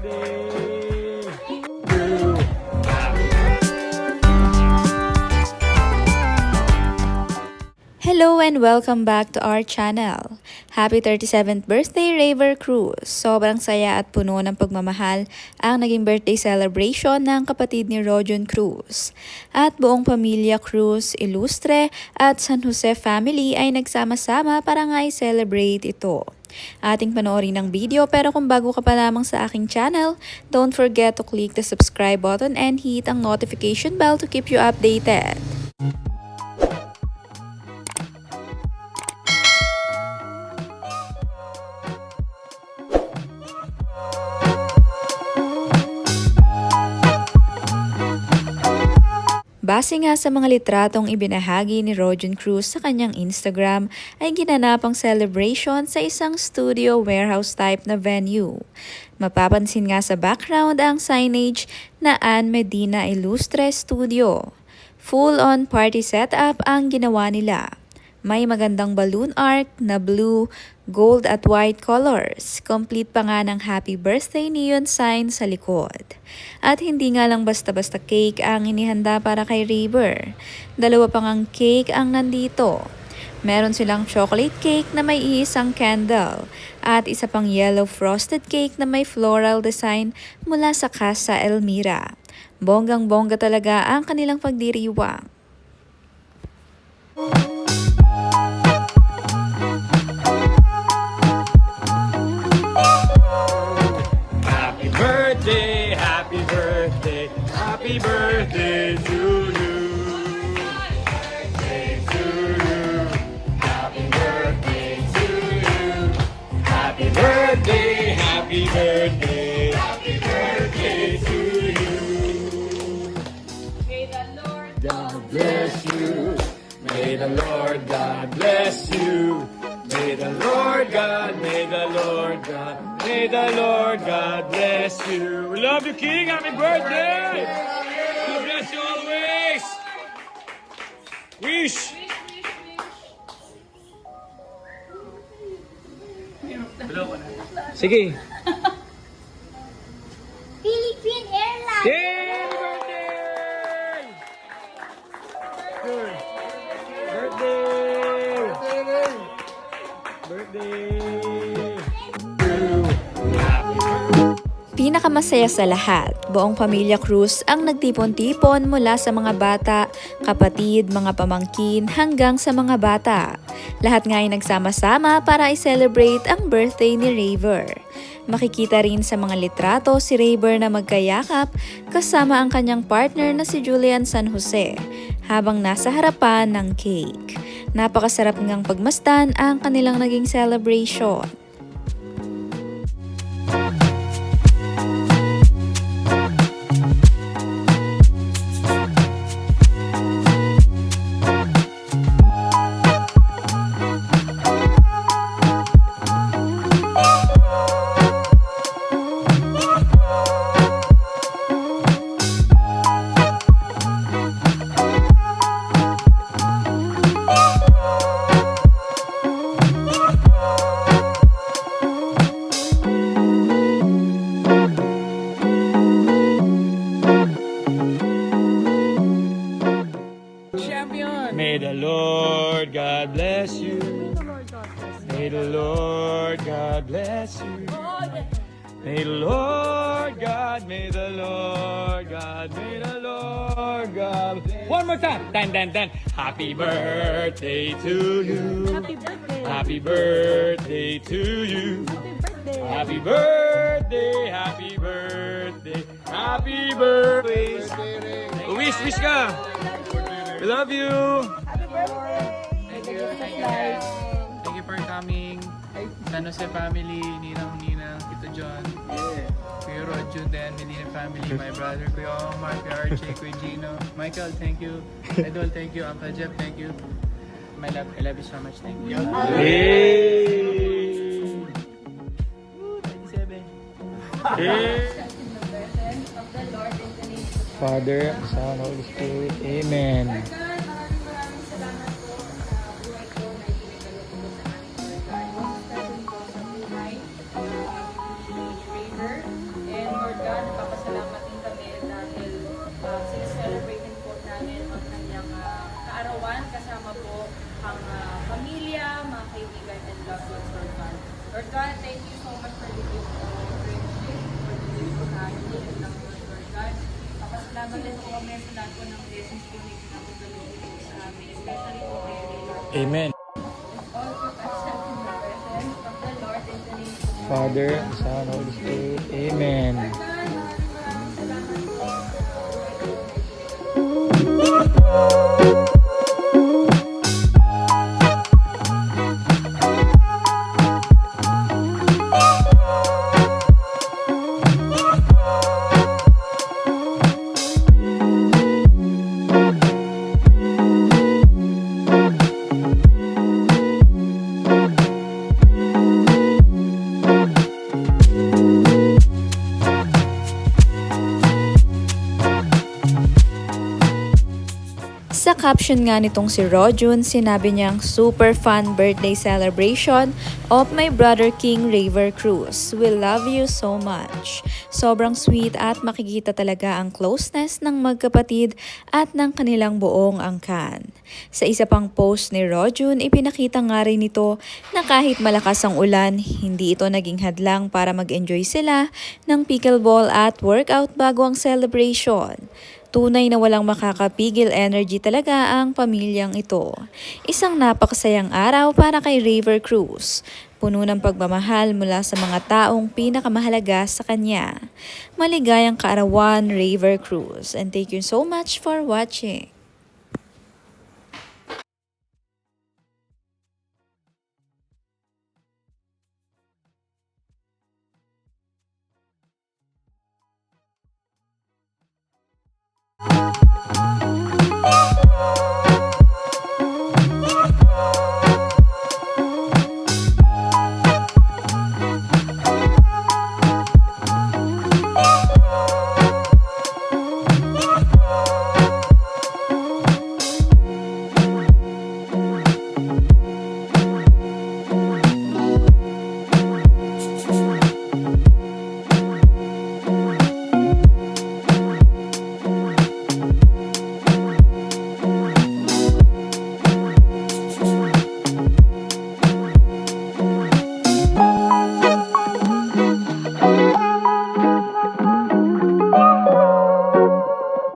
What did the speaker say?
birthday to you. Hello and welcome back to our channel. Happy 37th birthday, Raver Cruz! Sobrang saya at puno ng pagmamahal ang naging birthday celebration ng kapatid ni Rojon Cruz. At buong pamilya Cruz, Ilustre at San Jose family ay nagsama-sama para nga i-celebrate ito. Ating panoorin ang video, pero kung bago ka pa lamang sa aking channel, don't forget to click the subscribe button and hit ang notification bell to keep you updated. Base nga sa mga litratong ibinahagi ni Rojon Cruz sa kanyang Instagram, ay ginanapang celebration sa isang studio warehouse type na venue. Mapapansin nga sa background ang signage na Ann Medina Ilustre Studio. Full-on party setup ang ginawa nila. May magandang balloon arc na blue, gold at white colors. Complete pa nga ng happy birthday neon sign sa likod. At hindi nga lang basta-basta cake ang inihanda para kay Raver. Dalawa pang ang cake ang nandito. Meron silang chocolate cake na may iisang candle at isa pang yellow frosted cake na may floral design mula sa Casa Elmira. Bonggang-bongga talaga ang kanilang pagdiriwang. Happy birthday to you. Birthday to you. Happy birthday to you. Happy birthday, happy birthday, happy birthday to you. May the Lord God bless you. May the Lord God bless you. May the Lord God, may the Lord God, may the Lord God bless you. We love you, King. Happy birthday. God bless you always. Wish. Sige. Philippine Airlines. Yay! Happy birthday! Birthday! Pinakamasaya sa lahat, buong pamilya Cruz ang nagtipon-tipon mula sa mga bata, kapatid, mga pamangkin hanggang sa mga bata. Lahat nga ay nagsama-sama para i-celebrate ang birthday ni Raver. Makikita rin sa mga litrato si Raver na magkayakap kasama ang kanyang partner na si Julian San Jose habang nasa harapan ng cake. Napakasarap ngang pagmasdan ang kanilang naging celebration. May the Lord God bless you. May the Lord God bless you. May the Lord God, may the Lord God, may the Lord God. One more time. Dan, dan, dan. Happy birthday to you. Happy birthday. Happy birthday to you. Happy birthday. Happy birthday, happy birthday, happy birthday. Wish ka. We love you. Happy birthday. Thank you guys. Thank you for coming. San Jose family, Ninang, Tito John, Kuya Rojo, Dan, Medina family, my brother, Kuya Omar, Kuya RJ, Kuya Gino, Michael, thank you, Idol, thank you, Uncle Jeff, thank you. I love you so much, thank you. Hey. 27. Hey. The presence of the Lord in the name of the Father, Son, Holy Spirit. Amen. Maraming salamat po sa buhay ko na ibinigay ko sa akin. Especially po sa buhay ni Raver and Nagpapasalamat po kami sa lahat po ng blessings po na pinapagdalo po sa amin. Especially po kay Lord. Amen. All of us have in the presence of the Lord in the name of Father, Son, Holy Spirit. Amen. Sa caption nga nitong si Rojun, sinabi niyang super fun birthday celebration of my brother King Raver Cruz. We love you so much. Sobrang sweet at makikita talaga ang closeness ng magkapatid at ng kanilang buong angkan. Sa isa pang post ni Rojun, ipinakita nga rin ito na kahit malakas ang ulan, hindi ito naging hadlang para mag-enjoy sila ng pickleball at workout bago ang celebration. Tunay na walang makakapigil energy talaga ang pamilyang ito. Isang napakasayang araw para kay Raver Cruz. Puno ng pagmamahal mula sa mga taong pinakamahalaga sa kanya. Maligayang kaarawan, Raver Cruz. And thank you so much for watching.